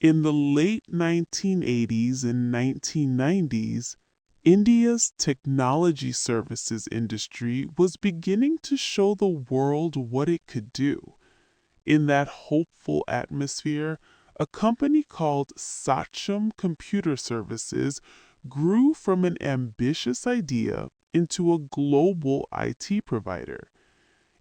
In the late 1980s and 1990s, India's technology services industry was beginning to show the world what it could do. In that hopeful atmosphere, a company called Satyam Computer Services grew from an ambitious idea into a global IT provider.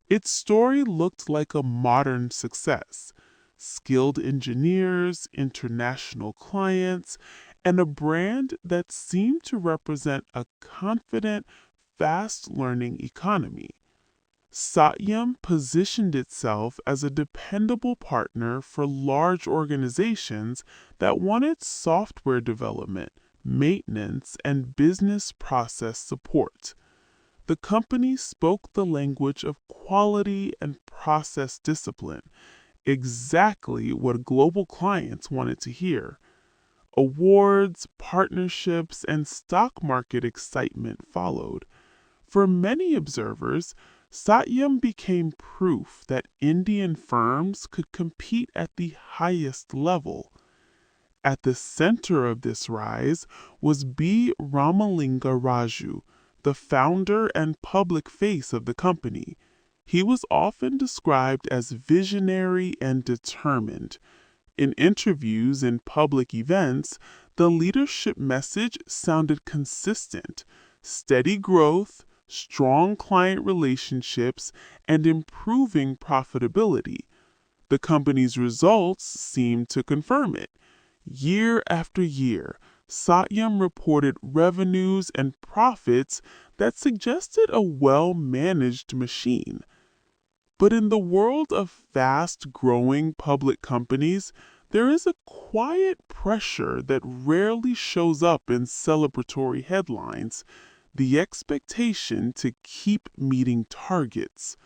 Its story looked like a modern success: skilled engineers, international clients, and a brand that seemed to represent a confident, fast learning economy. Satyam positioned itself as a dependable partner for large organizations that wanted software development, maintenance, and business process support. The company spoke the language of quality and process discipline, exactly what global clients wanted to hear. Awards, partnerships, and stock market excitement followed. For many observers, Satyam became proof that Indian firms could compete at the highest level. At the center of this rise was B. Ramalinga Raju, the founder and public face of the company. He was often described as visionary and determined. In interviews and public events, the leadership message sounded consistent: steady growth, strong client relationships, and improving profitability. The company's results seemed to confirm it. Year after year, Satyam reported revenues and profits that suggested a well-managed machine. But in the world of fast-growing public companies, there is a quiet pressure that rarely shows up in celebratory headlines: the expectation to keep meeting targets.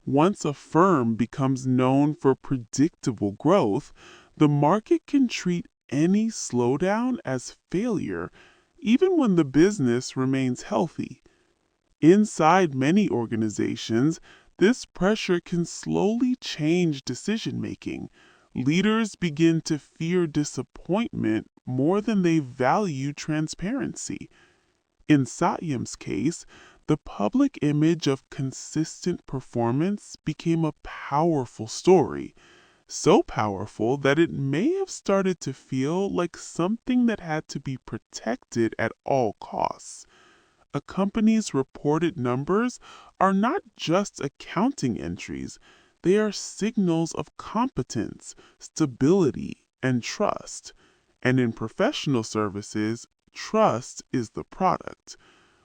Once a firm becomes known for predictable growth, the market can treat any slowdown as failure, even when the business remains healthy. Inside many organizations, this pressure can slowly change decision making. Leaders begin to fear disappointment more than they value transparency. In Satyam's case, the public image of consistent performance became a powerful story, so powerful that it may have started to feel like something that had to be protected at all costs. A company's reported numbers are not just accounting entries, they are signals of competence, stability, and trust. And in professional services, trust is the product.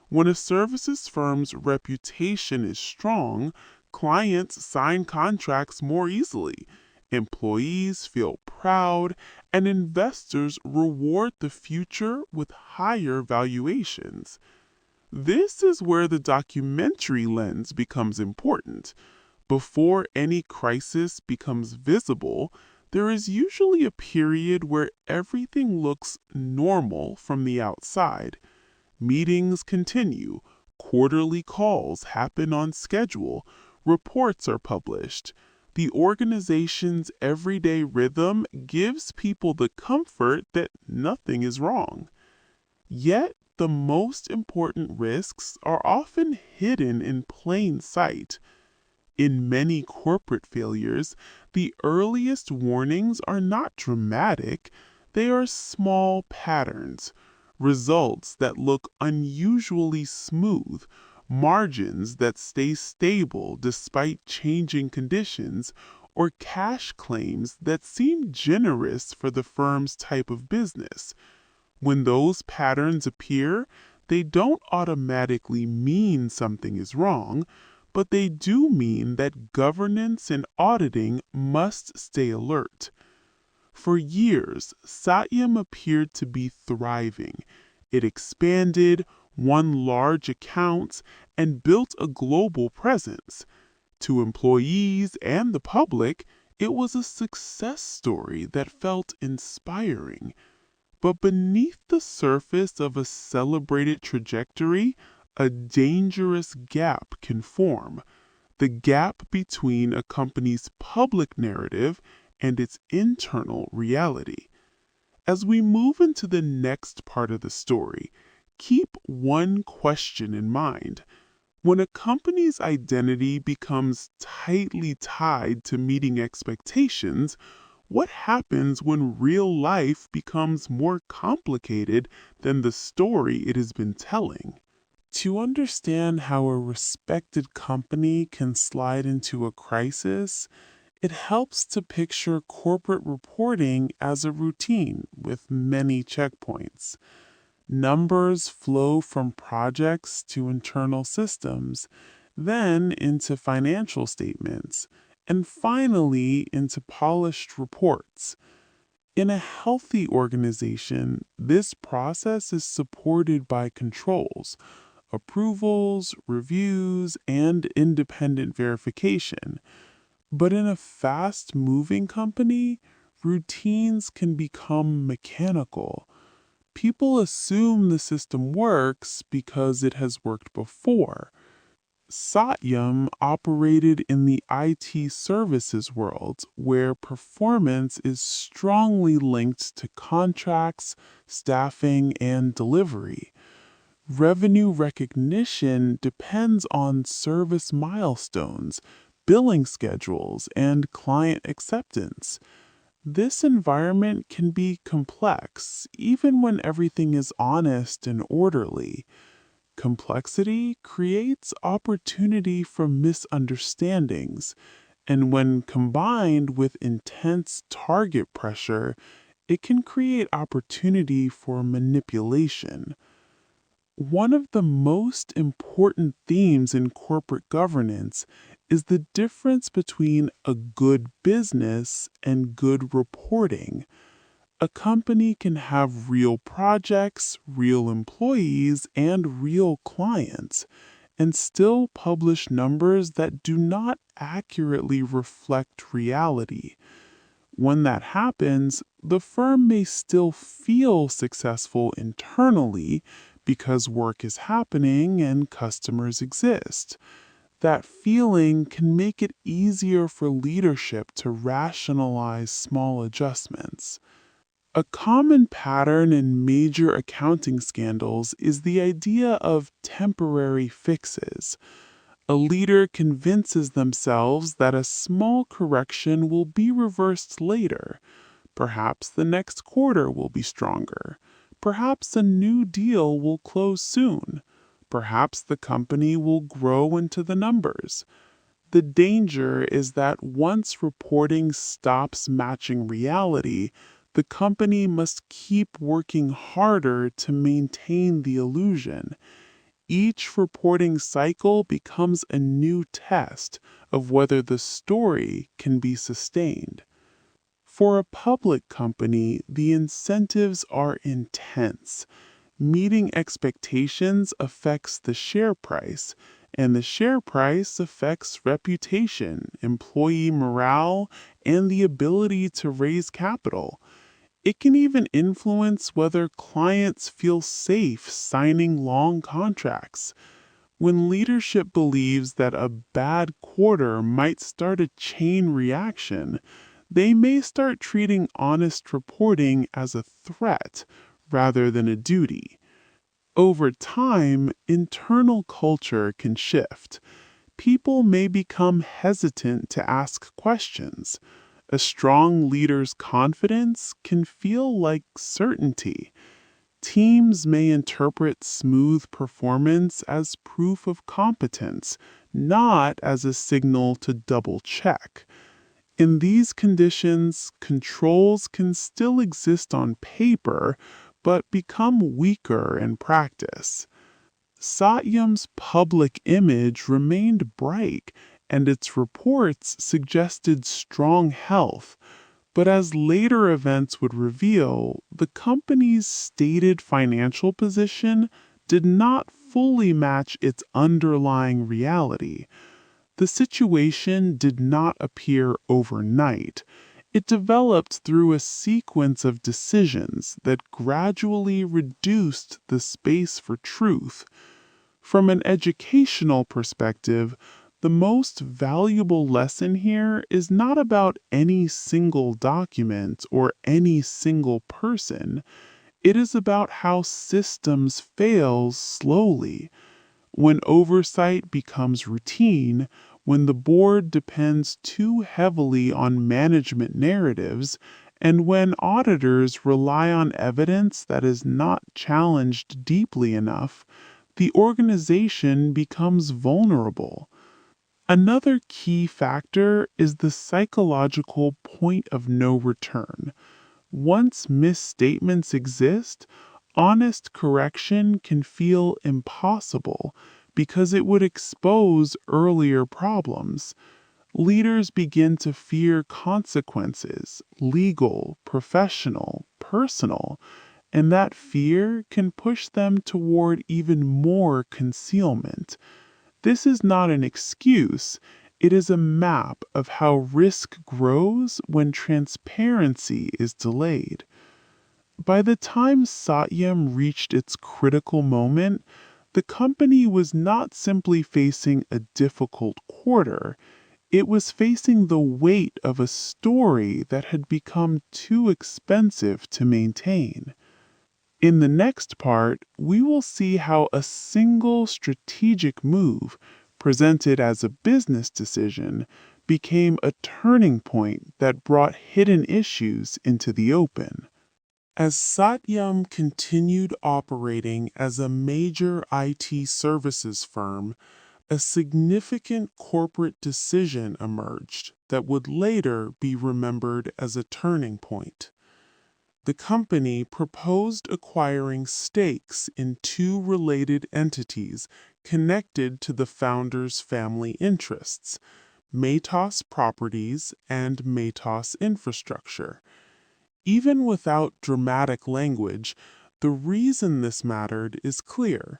When a services firm's reputation is strong, clients sign contracts more easily, employees feel proud, and investors reward the future with higher valuations. This is where the documentary lens becomes important. Before any crisis becomes visible, there is usually a period where everything looks normal from the outside. Meetings continue, quarterly calls happen on schedule, reports are published. The organization's everyday rhythm gives people the comfort that nothing is wrong. Yet, the most important risks are often hidden in plain sight. In many corporate failures, the earliest warnings are not dramatic, they are small patterns, results that look unusually smooth, margins that stay stable despite changing conditions, or cash claims that seem generous for the firm's type of business. When those patterns appear, they don't automatically mean something is wrong, but they do mean that governance and auditing must stay alert. For years, Satyam appeared to be thriving. It expanded, won large accounts, and built a global presence. To employees and the public, it was a success story that felt inspiring. But beneath the surface of a celebrated trajectory, a dangerous gap can form: the gap between a company's public narrative and its internal reality. As we move into the next part of the story, keep one question in mind. When a company's identity becomes tightly tied to meeting expectations, what happens when real life becomes more complicated than the story it has been telling? To understand how a respected company can slide into a crisis, it helps to picture corporate reporting as a routine with many checkpoints. Numbers flow from projects to internal systems, then into financial statements, and finally into polished reports. In a healthy organization, this process is supported by controls, approvals, reviews, and independent verification. But in a fast moving company, routines can become mechanical. People assume the system works because it has worked before. Satyam operated in the IT services world, where performance is strongly linked to contracts, staffing, and delivery. Revenue recognition depends on service milestones, billing schedules, and client acceptance. This environment can be complex, even when everything is honest and orderly. Complexity creates opportunity for misunderstandings, and when combined with intense target pressure, it can create opportunity for manipulation. One of the most important themes in corporate governance is the difference between a good business and good reporting. A company can have real projects, real employees, and real clients, and still publish numbers that do not accurately reflect reality. When that happens, the firm may still feel successful internally because work is happening and customers exist. That feeling can make it easier for leadership to rationalize small adjustments. A common pattern in major accounting scandals is the idea of temporary fixes. A leader convinces themselves that a small correction will be reversed later. Perhaps the next quarter will be stronger. Perhaps a new deal will close soon. Perhaps the company will grow into the numbers. The danger is that once reporting stops matching reality, the company must keep working harder to maintain the illusion. Each reporting cycle becomes a new test of whether the story can be sustained. For a public company, the incentives are intense. Meeting expectations affects the share price, and the share price affects reputation, employee morale, and the ability to raise capital. It can even influence whether clients feel safe signing long contracts. When leadership believes that a bad quarter might start a chain reaction, they may start treating honest reporting as a threat rather than a duty. Over time, internal culture can shift. People may become hesitant to ask questions. A strong leader's confidence can feel like certainty. Teams may interpret smooth performance as proof of competence, not as a signal to double check. In these conditions, controls can still exist on paper, but become weaker in practice. Satyam's public image remained bright, and its reports suggested strong health. But as later events would reveal, the company's stated financial position did not fully match its underlying reality. The situation did not appear overnight. It developed through a sequence of decisions that gradually reduced the space for truth. From an educational perspective, The most valuable lesson here is not about any single document or any single person. It is about how systems fail slowly. When oversight becomes routine, when the board depends too heavily on management narratives, and when auditors rely on evidence that is not challenged deeply enough, the organization becomes vulnerable. Another key factor is the psychological point of no return. Once misstatements exist, honest correction can feel impossible because it would expose earlier problems. Leaders begin to fear consequences, legal, professional, personal, and that fear can push them toward even more concealment. This is not an excuse, it is a map of how risk grows when transparency is delayed. By the time Satyam reached its critical moment, the company was not simply facing a difficult quarter, it was facing the weight of a story that had become too expensive to maintain. In the next part, we will see how a single strategic move, presented as a business decision, became a turning point that brought hidden issues into the open. As Satyam continued operating as a major IT services firm, a significant corporate decision emerged that would later be remembered as a turning point. The company proposed acquiring stakes in two related entities connected to the founder's family interests, Maytas Properties and Maytas Infrastructure. Even without dramatic language, the reason this mattered is clear.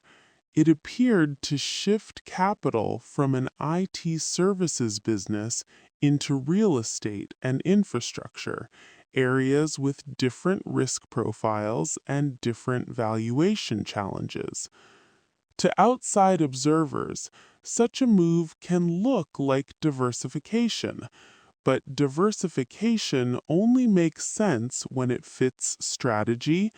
It appeared to shift capital from an IT services business into real estate and infrastructure, areas with different risk profiles and different valuation challenges. To outside observers, such a move can look like diversification, but diversification only makes sense when it fits strategy,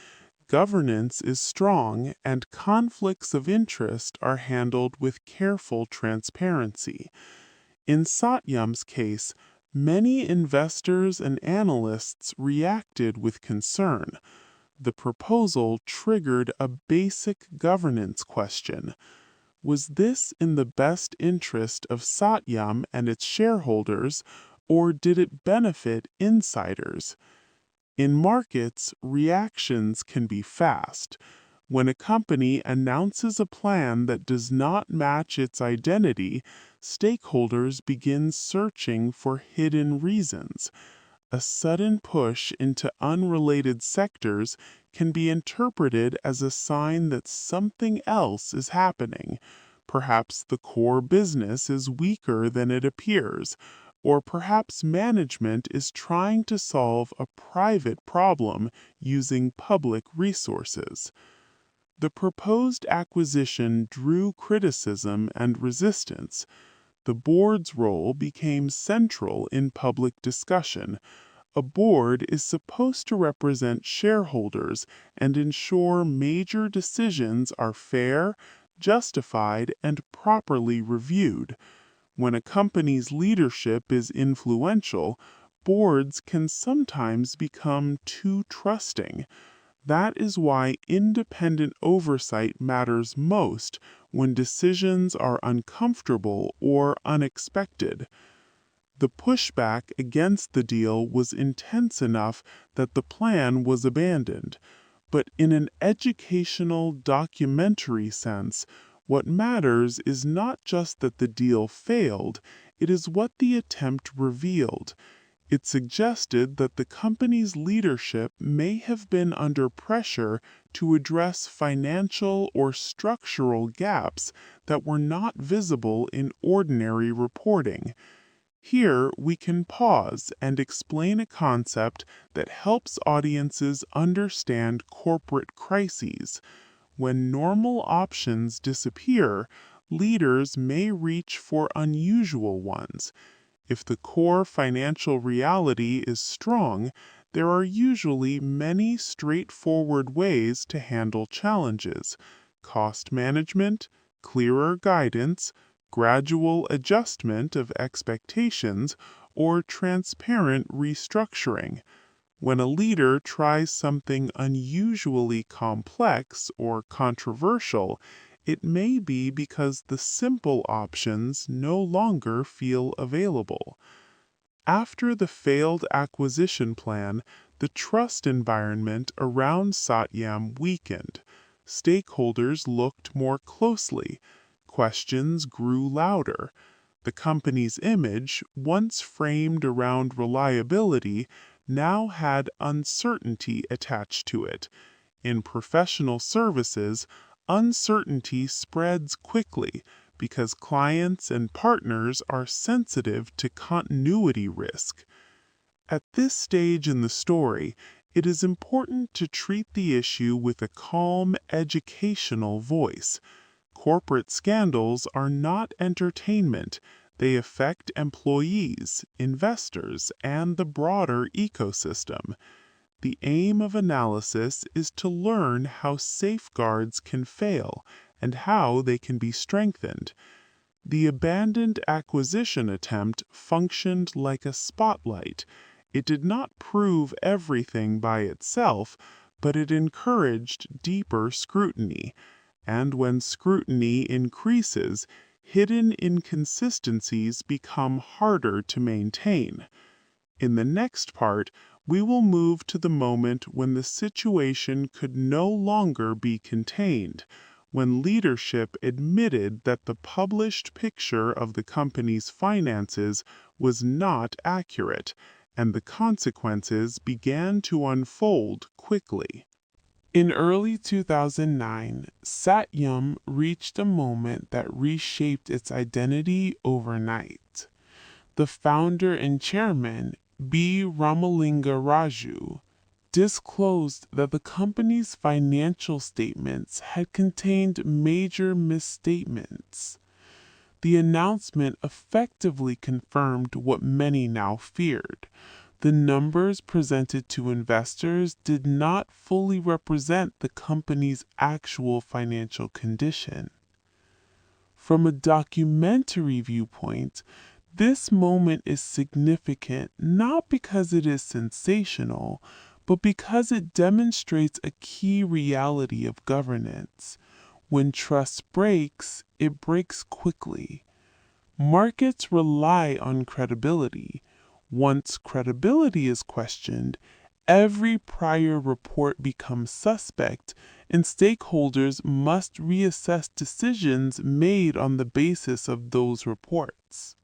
governance is strong, and conflicts of interest are handled with careful transparency. In Satyam's case, many investors and analysts reacted with concern. The proposal triggered a basic governance question. Was this in the best interest of Satyam and its shareholders, or did it benefit insiders? In markets, reactions can be fast. When a company announces a plan that does not match its identity, stakeholders begin searching for hidden reasons. A sudden push into unrelated sectors can be interpreted as a sign that something else is happening. Perhaps the core business is weaker than it appears, or perhaps management is trying to solve a private problem using public resources. The proposed acquisition drew criticism and resistance. The board's role became central in public discussion. A board is supposed to represent shareholders and ensure major decisions are fair, justified, and properly reviewed. When a company's leadership is influential, boards can sometimes become too trusting. That is why independent oversight matters most when decisions are uncomfortable or unexpected. The pushback against the deal was intense enough that the plan was abandoned. But in an educational, documentary sense, what matters is not just that the deal failed, it is what the attempt revealed. It suggested that the company's leadership may have been under pressure to address financial or structural gaps that were not visible in ordinary reporting. Here we can pause and explain a concept that helps audiences understand corporate crises. When normal options disappear, leaders may reach for unusual ones. If the core financial reality is strong, there are usually many straightforward ways to handle challenges: cost management, clearer guidance, gradual adjustment of expectations, or transparent restructuring. When a leader tries something unusually complex or controversial, it may be because the simple options no longer feel available. After the failed acquisition plan, the trust environment around Satyam weakened. Stakeholders looked more closely. Questions grew louder. The company's image, once framed around reliability, now had uncertainty attached to it. In professional services, uncertainty spreads quickly because clients and partners are sensitive to continuity risk. At this stage in the story, it is important to treat the issue with a calm, educational voice. Corporate scandals are not entertainment. They affect employees, investors, and the broader ecosystem. The aim of analysis is to learn how safeguards can fail and how they can be strengthened. The abandoned acquisition attempt functioned like a spotlight. It did not prove everything by itself, but it encouraged deeper scrutiny. And when scrutiny increases, hidden inconsistencies become harder to maintain. In the next part, we will move to the moment when the situation could no longer be contained, when leadership admitted that the published picture of the company's finances was not accurate, and the consequences began to unfold quickly. In early 2009, Satyam reached a moment that reshaped its identity overnight. The founder and chairman, B. Ramalinga Raju, disclosed that the company's financial statements had contained major misstatements. The announcement effectively confirmed what many now feared. The numbers presented to investors did not fully represent the company's actual financial condition. From a documentary viewpoint, this moment is significant not because it is sensational, but because it demonstrates a key reality of governance. When trust breaks, it breaks quickly. Markets rely on credibility. Once credibility is questioned, every prior report becomes suspect, and stakeholders must reassess decisions made on the basis of those reports.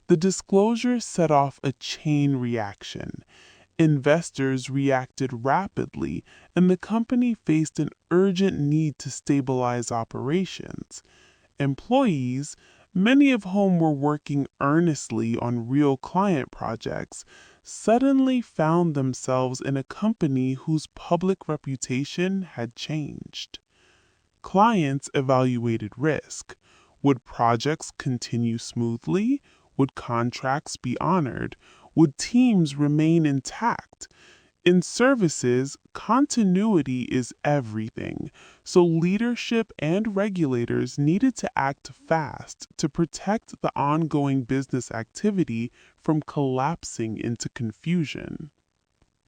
The disclosure set off a chain reaction. Investors reacted rapidly, and the company faced an urgent need to stabilize operations. Employees, many of whom were working earnestly on real client projects, suddenly found themselves in a company whose public reputation had changed. Clients evaluated risk. Would projects continue smoothly? Would contracts be honored? Would teams remain intact? In services, continuity is everything, so leadership and regulators needed to act fast to protect the ongoing business activity from collapsing into confusion.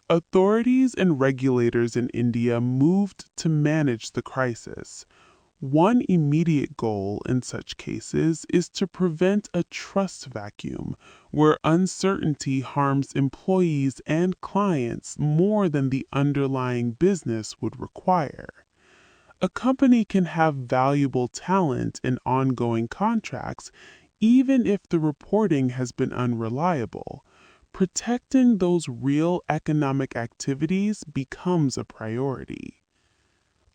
Authorities and regulators in India moved to manage the crisis. One immediate goal in such cases is to prevent a trust vacuum where uncertainty harms employees and clients more than the underlying business would require. A company can have valuable talent in ongoing contracts even if the reporting has been unreliable. Protecting those real economic activities becomes a priority.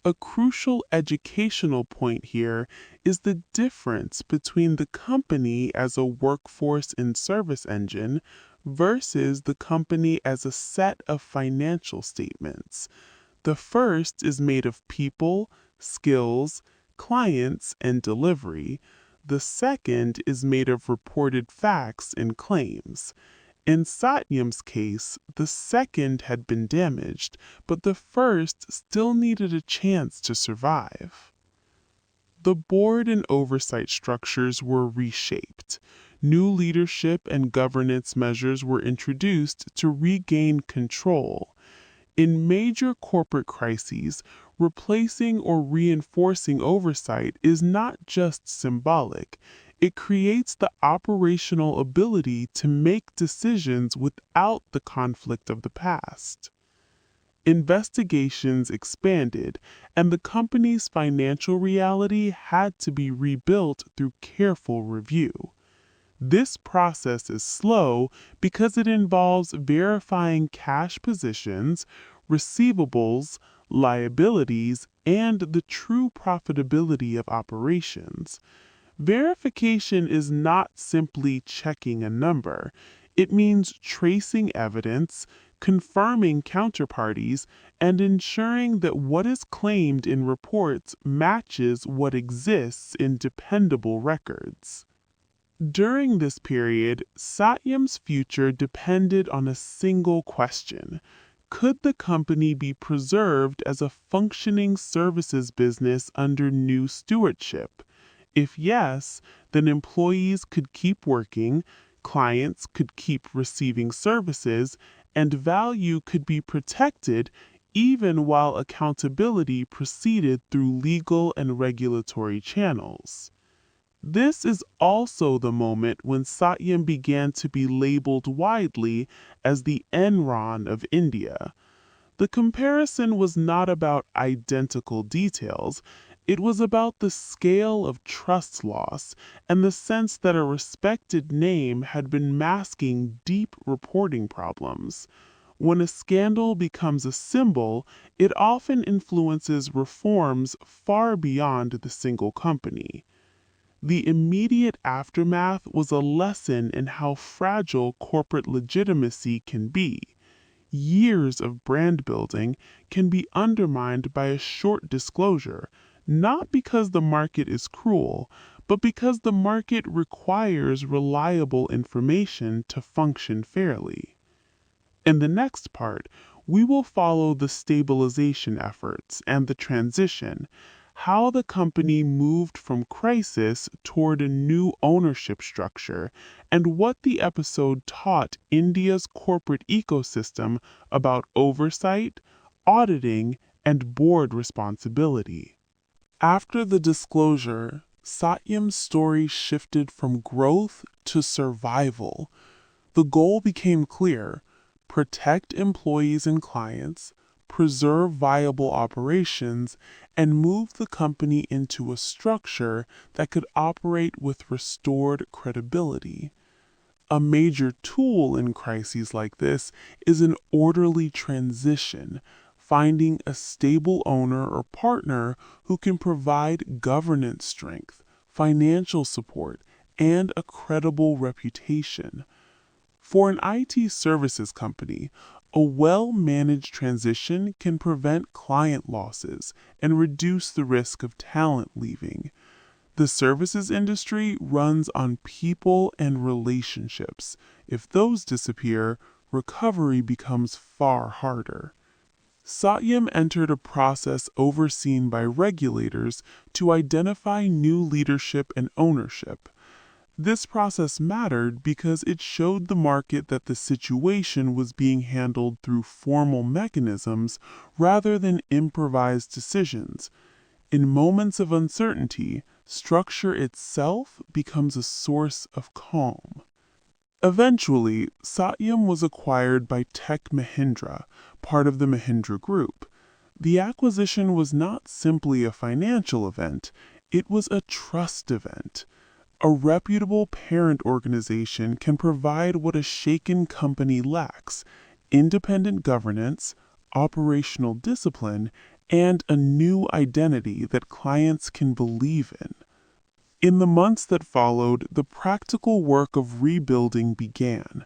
A crucial educational point here is the difference between the company as a workforce and service engine versus the company as a set of financial statements. The first is made of people, skills, clients and delivery. The second is made of reported facts and claims. In Satyam's case, the second had been damaged, but the first still needed a chance to survive. The board and oversight structures were reshaped. New leadership and governance measures were introduced to regain control. In major corporate crises, replacing or reinforcing oversight is not just symbolic. It creates the operational ability to make decisions without the conflict of the past. Investigations expanded, and the company's financial reality had to be rebuilt through careful review. This process is slow because it involves verifying cash positions, receivables, liabilities, and the true profitability of operations. Verification is not simply checking a number. It means tracing evidence, confirming counterparties, and ensuring that what is claimed in reports matches what exists in dependable records. During this period, Satyam's future depended on a single question. Could the company be preserved as a functioning services business under new stewardship? If yes, then employees could keep working, clients could keep receiving services, and value could be protected even while accountability proceeded through legal and regulatory channels. This is also the moment when Satyam began to be labeled widely as the Enron of India. The comparison was not about identical details, it was about the scale of trust loss and the sense that a respected name had been masking deep reporting problems. When a scandal becomes a symbol, it often influences reforms far beyond the single company. The immediate aftermath was a lesson in how fragile corporate legitimacy can be. Years of brand building can be undermined by a short disclosure, not because the market is cruel, but because the market requires reliable information to function fairly. In the next part, we will follow the stabilization efforts and the transition, how the company moved from crisis toward a new ownership structure, and what the episode taught India's corporate ecosystem about oversight, auditing, and board responsibility. After the disclosure, Satyam's story shifted from growth to survival. The goal became clear: protect employees and clients, preserve viable operations, and move the company into a structure that could operate with restored credibility. A major tool in crises like this is an orderly transition, finding a stable owner or partner who can provide governance strength, financial support, and a credible reputation. For an IT services company, a well-managed transition can prevent client losses and reduce the risk of talent leaving. The services industry runs on people and relationships. If those disappear, recovery becomes far harder. Satyam entered a process overseen by regulators to identify new leadership and ownership. This process mattered because it showed the market that the situation was being handled through formal mechanisms rather than improvised decisions. In moments of uncertainty, structure itself becomes a source of calm. Eventually, Satyam was acquired by Tech Mahindra, part of the Mahindra Group. The acquisition was not simply a financial event, it was a trust event. A reputable parent organization can provide what a shaken company lacks: independent governance, operational discipline, and a new identity that clients can believe in. In the months that followed, the practical work of rebuilding began.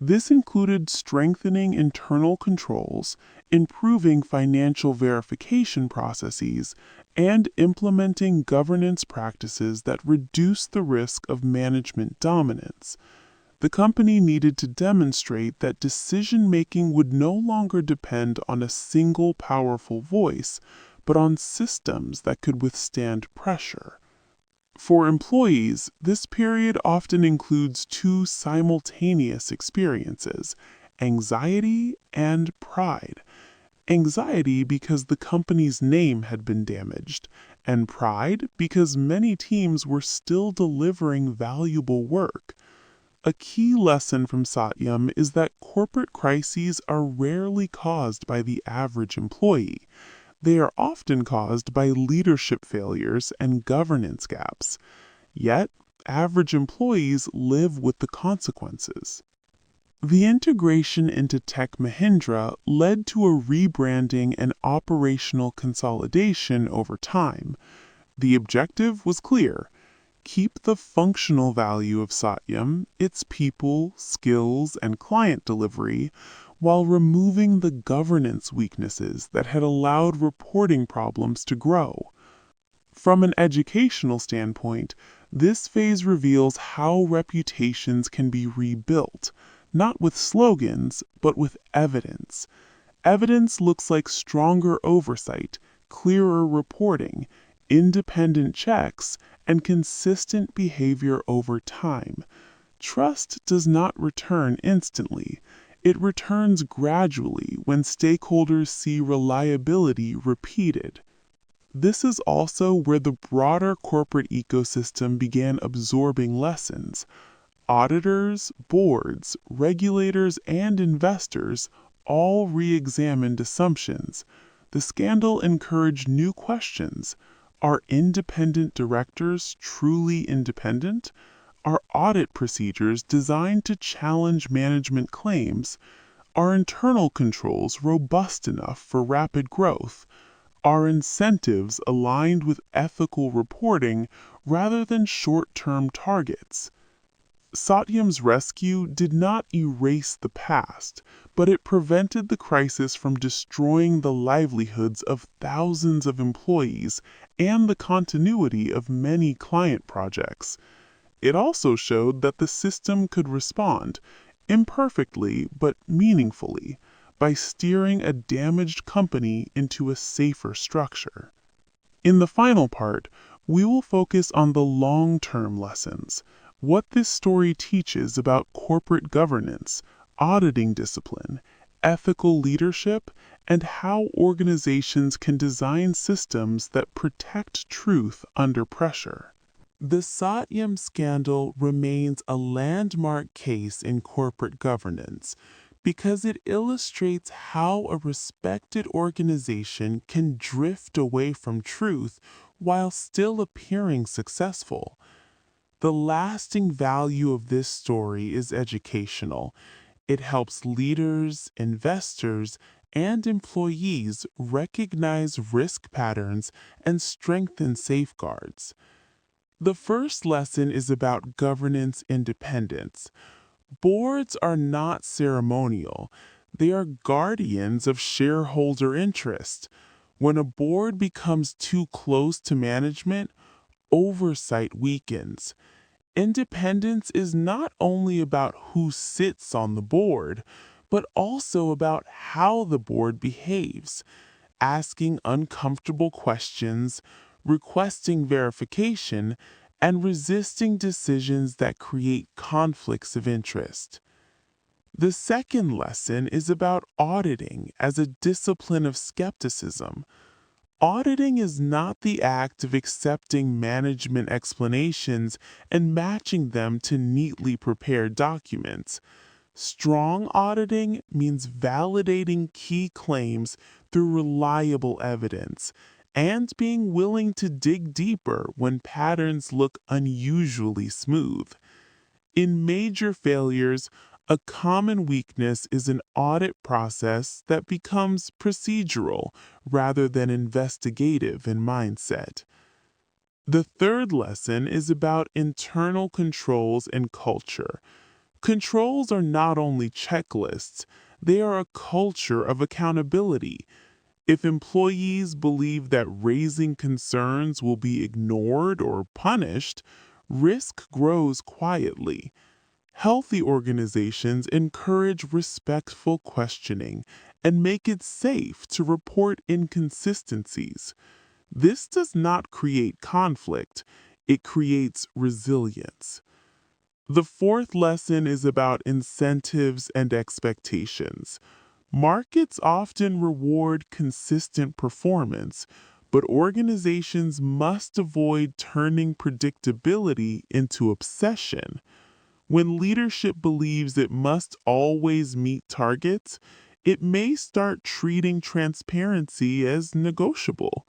This included strengthening internal controls, improving financial verification processes, and implementing governance practices that reduce the risk of management dominance. The company needed to demonstrate that decision making would no longer depend on a single powerful voice, but on systems that could withstand pressure. For employees, this period often includes two simultaneous experiences: anxiety and pride. Anxiety because the company's name had been damaged, and pride because many teams were still delivering valuable work. A key lesson from Satyam is that corporate crises are rarely caused by the average employee. They are often caused by leadership failures and governance gaps. Yet, average employees live with the consequences. The integration into Tech Mahindra led to a rebranding and operational consolidation over time. The objective was clear: keep the functional value of Satyam, its people, skills, and client delivery, while removing the governance weaknesses that had allowed reporting problems to grow. From an educational standpoint, this phase reveals how reputations can be rebuilt, not with slogans, but with evidence. Evidence looks like stronger oversight, clearer reporting, independent checks, and consistent behavior over time. Trust does not return instantly. It returns gradually when stakeholders see reliability repeated. This is also where the broader corporate ecosystem began absorbing lessons. Auditors, boards, regulators, and investors all re-examined assumptions. The scandal encouraged new questions. Are independent directors truly independent? Are audit procedures designed to challenge management claims? Are internal controls robust enough for rapid growth? Are incentives aligned with ethical reporting rather than short-term targets? Satyam's rescue did not erase the past, but it prevented the crisis from destroying the livelihoods of thousands of employees and the continuity of many client projects. It also showed that the system could respond, imperfectly but meaningfully, by steering a damaged company into a safer structure. In the final part, we will focus on the long-term lessons, what this story teaches about corporate governance, auditing discipline, ethical leadership, and how organizations can design systems that protect truth under pressure. The Satyam scandal remains a landmark case in corporate governance because it illustrates how a respected organization can drift away from truth while still appearing successful. The lasting value of this story is educational. It helps leaders, investors, and employees recognize risk patterns and strengthen safeguards. The first lesson is about governance independence. Boards are not ceremonial. They are guardians of shareholder interest. When a board becomes too close to management, oversight weakens. Independence is not only about who sits on the board, but also about how the board behaves, asking uncomfortable questions, requesting verification, and resisting decisions that create conflicts of interest. The second lesson is about auditing as a discipline of skepticism. Auditing is not the act of accepting management explanations and matching them to neatly prepared documents. Strong auditing means validating key claims through reliable evidence and being willing to dig deeper when patterns look unusually smooth. In major failures, a common weakness is an audit process that becomes procedural rather than investigative in mindset. The third lesson is about internal controls and culture. Controls are not only checklists, they are a culture of accountability. If employees believe that raising concerns will be ignored or punished, risk grows quietly. Healthy organizations encourage respectful questioning and make it safe to report inconsistencies. This does not create conflict, it creates resilience. The fourth lesson is about incentives and expectations. Markets often reward consistent performance, but organizations must avoid turning predictability into obsession. When leadership believes it must always meet targets, it may start treating transparency as negotiable.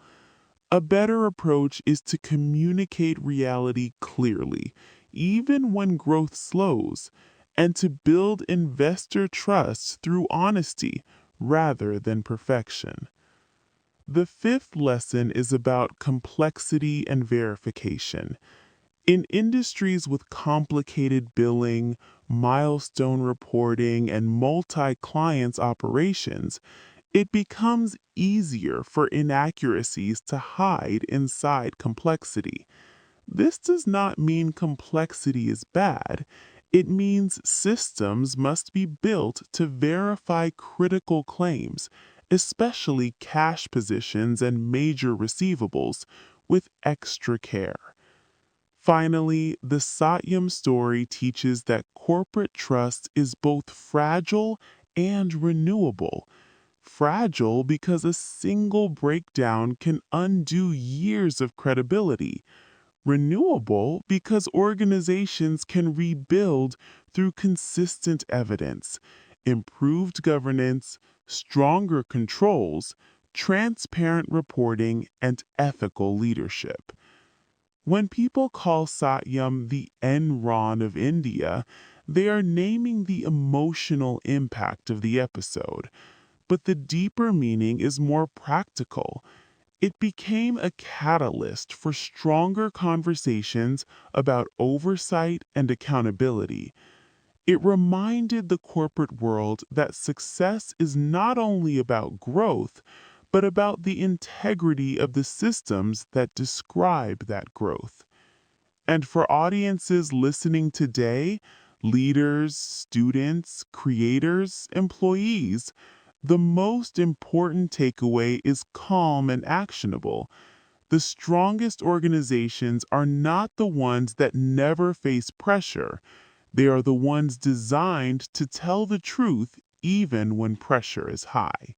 A better approach is to communicate reality clearly, even when growth slows, and to build investor trust through honesty rather than perfection. The fifth lesson is about complexity and verification. In industries with complicated billing, milestone reporting, and multi clients operations, it becomes easier for inaccuracies to hide inside complexity. This does not mean complexity is bad. It means systems must be built to verify critical claims, especially cash positions and major receivables, with extra care. Finally, the Satyam story teaches that corporate trust is both fragile and renewable. Fragile because a single breakdown can undo years of credibility. Renewable because organizations can rebuild through consistent evidence, improved governance, stronger controls, transparent reporting, and ethical leadership. When people call Satyam the Enron of India, they are naming the emotional impact of the episode. But the deeper meaning is more practical. It became a catalyst for stronger conversations about oversight and accountability. It reminded the corporate world that success is not only about growth, but about the integrity of the systems that describe that growth. And for audiences listening today, leaders, students, creators, employees, the most important takeaway is calm and actionable. The strongest organizations are not the ones that never face pressure. They are the ones designed to tell the truth even when pressure is high.